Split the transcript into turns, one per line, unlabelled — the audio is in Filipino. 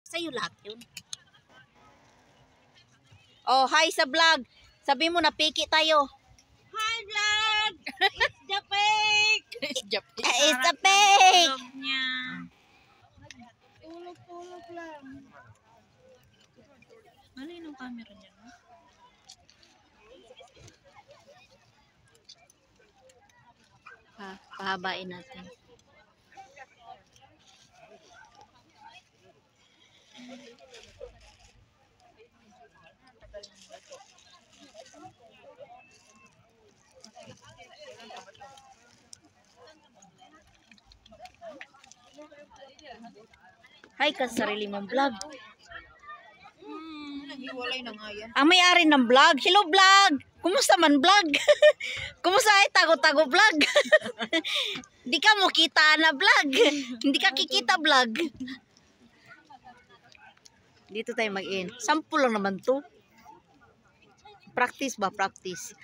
Sa'yo lahat yun. Oh, hi sa vlog. Sabi mo na piki tayo.
Hi vlog! It's the fake!
It's a fake!
Tulog niya. Tulog lang. Malay ng camera niya, no?
Pahabain natin. Hi ka sa sarili mong vlog.
Naghiwalay na nga yan.
Ang may-ari ng vlog. Hello vlog! Kumusta man vlog? Kumusta ay tago-tago vlog? Hindi ka mo kita na vlog. Hindi ka kikita vlog. Dito tayo mag-in. Sample lang naman to. Practice ba? Practice.